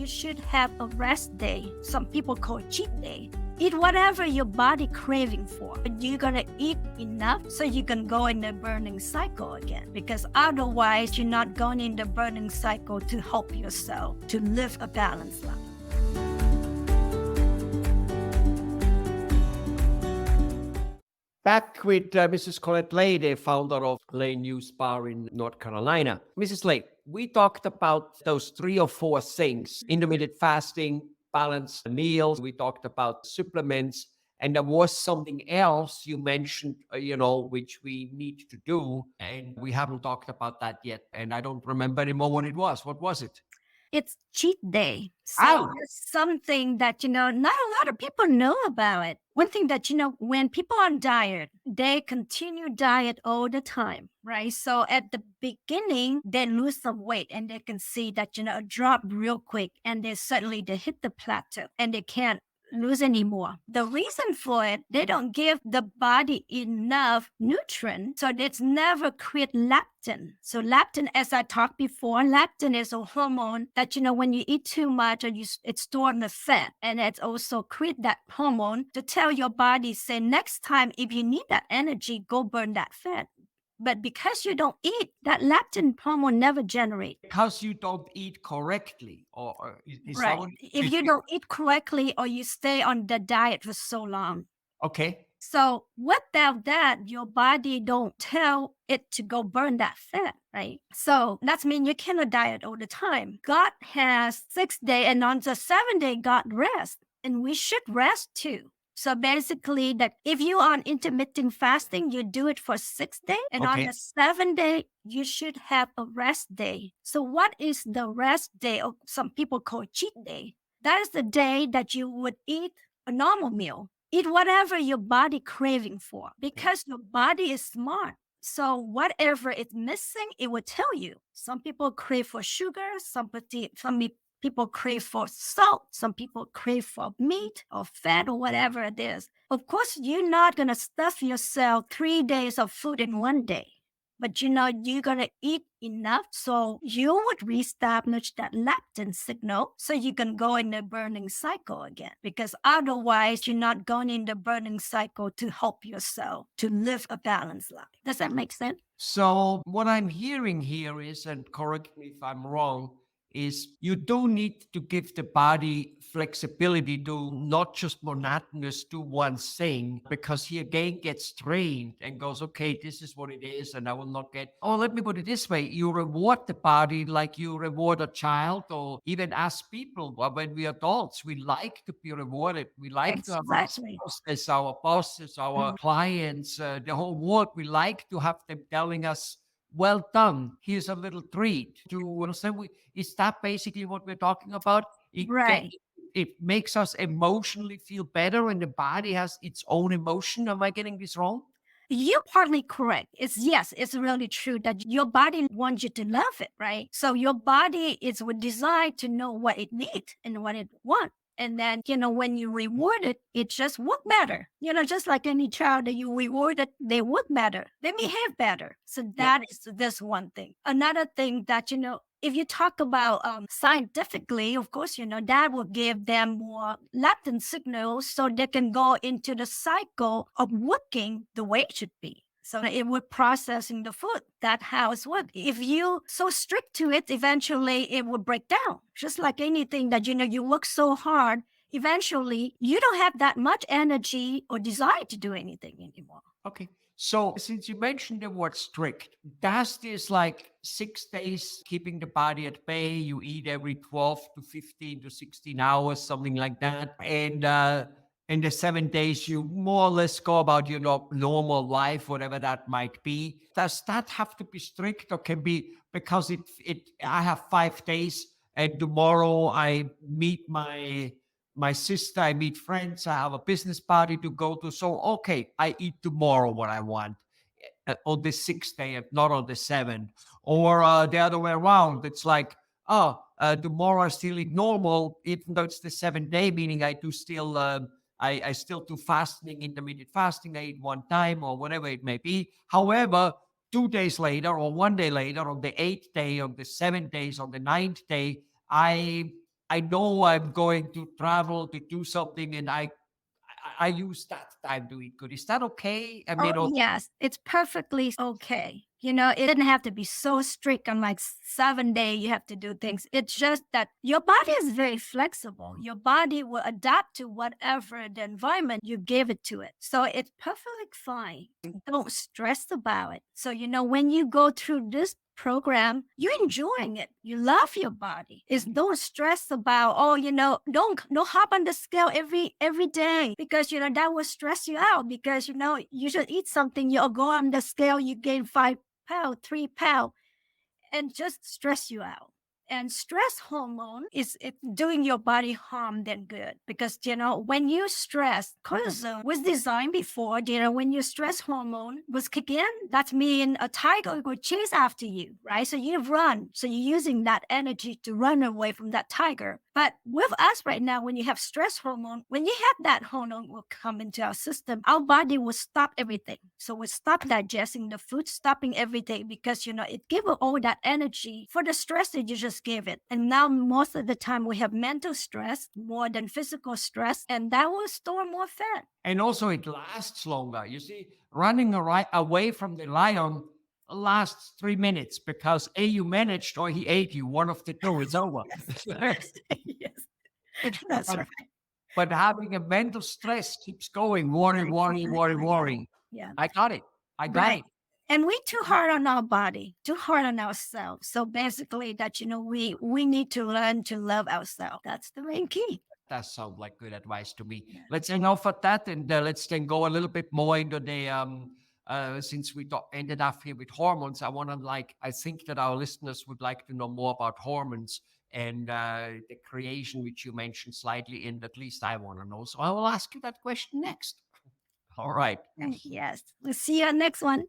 you should have a rest day. Some people call it cheat day. Eat whatever your body craving for. But you're gonna eat enough so you can go in the burning cycle again. Because otherwise, you're not going in the burning cycle to help yourself to live a balanced life. Back with Mrs. Colette Lay, the founder of Lay News Bar in North Carolina. Mrs. Lay, we talked about those 3 or 4 things: intermittent fasting, balanced meals. We talked about supplements, and there was something else you mentioned, which we need to do, and we haven't talked about that yet. And I don't remember anymore what it was. What was it? It's cheat day. So Oh. it's something that, not a lot of people know about it. One thing that, when people on diet, they continue diet all the time, right? So at the beginning, they lose some weight and they can see that, drop real quick. And they hit the plateau and they can't lose anymore. The reason for it, they don't give the body enough nutrient, so it's never create leptin. So leptin, as I talked before, leptin is a hormone that, when you eat too much, it's stored in the fat, and it's also create that hormone to tell your body, say, next time, if you need that energy, go burn that fat. But because you don't eat, that leptin hormone never generates. Because you don't eat correctly, or is Right. that what? If you don't eat correctly or you stay on the diet for so long. Okay. So without that, your body don't tell it to go burn that fat, right? So that means you cannot diet all the time. God has 6 days, and on the 7th day, God rests, and we should rest too. So basically, that if you are on intermittent fasting, you do it for 6 days, and on the 7th day, you should have a rest day. So what is the rest day? Or some people call it cheat day. That is the day that you would eat a normal meal. Eat whatever your body craving for, because your body is smart. So whatever it's missing, it will tell you. Some people crave for sugar, some people crave for salt, some people crave for meat or fat or whatever it is. Of course, you're not going to stuff yourself 3 days of food in one day. But you're going to eat enough so you would reestablish that leptin signal so you can go in the burning cycle again. Because otherwise, you're not going in the burning cycle to help yourself to live a balanced life. Does that make sense? So what I'm hearing here is, and correct me if I'm wrong, is you do need to give the body flexibility to not just monotonous do one thing, because he again gets trained and goes, okay, this is what it is, and I will not get, let me put it this way. You reward the body like you reward a child, or even as people, when we adults, we like to be rewarded. We like to have our spouse as our bosses, our clients, the whole world. We like to have them telling us, well done, here's a little treat. Do you understand? Is that basically what we're talking about? Right. It makes us emotionally feel better, and the body has its own emotion. Am I getting this wrong? You're partly correct. It's really true that your body wants you to love it, right? So your body is designed to know what it needs and what it wants. And then, when you reward it, it just work better. Just like any child that you reward it, they work better. They behave better. So that is this one thing. Another thing that, if you talk about scientifically, of course, that will give them more leptin signals so they can go into the cycle of working the way it should be. So it would processing the food. That's how it's work. If you so strict to it, eventually it will break down. Just like anything that, you work so hard, eventually you don't have that much energy or desire to do anything anymore. Okay. So since you mentioned the word strict, does this like 6 days keeping the body at bay? You eat every 12 to 15 to 16 hours, something like that. And in the 7 days, you more or less go about your normal life, whatever that might be. Does that have to be strict, or can be, because I have 5 days and tomorrow I meet my sister, I meet friends, I have a business party to go to. So, okay, I eat tomorrow what I want on the 6th day, not on the 7th. Or the other way around. It's like, tomorrow I still eat normal, even though it's the 7th day, meaning I do still, I still do fasting, intermittent fasting. I eat one time or whatever it may be. However, 2 days later or 1 day later, on the 8th day, on the 7th days, on the 9th day, I I know I'm going to travel to do something, and I use that time to eat good. Is that okay? I Oh, mean, yes, it's perfectly okay. It didn't have to be so strict on like 7 day you have to do things. It's just that your body is very flexible. Your body will adapt to whatever the environment you give it to it. So it's perfectly fine. Don't stress about it. So, when you go through this program, you're enjoying it. You love your body. It's don't stress about, oh, don't hop on the scale every day because that will stress you out because you should eat something, you'll go on the scale, you gain 5 pounds, 3 pounds and just stress you out. And stress hormone is it doing your body harm than good because when you stress, cortisol was designed before. When your stress hormone was kick in, that mean a tiger will chase after you, right? So you run. So you're using that energy to run away from that tiger. But with us right now, when you have stress hormone, when you have that hormone will come into our system, our body will stop everything. So we stop digesting the food, stopping everything because it gives all that energy for the stress that you just gave it. And now most of the time we have mental stress more than physical stress, and that will store more fat. and also it lasts longer. You see, running away from the lion lasts 3 minutes because A, you managed, or he ate you. One of the two, it's over. Yes, yes, that's but, right. but having a mental stress keeps going, worry, worry, worry, worry. Yeah. I got it. I got Right. it. And we too hard on our body, too hard on ourselves. So basically that we need to learn to love ourselves. That's the main key. That sounds like good advice to me. Yeah. Let's enough of that, and let's then go a little bit more into the since we ended up here with hormones. I want to I think that our listeners would like to know more about hormones and the creation, which you mentioned slightly, and at least I want to know. So I will ask you that question next. All right. Yes. We'll see you on next one.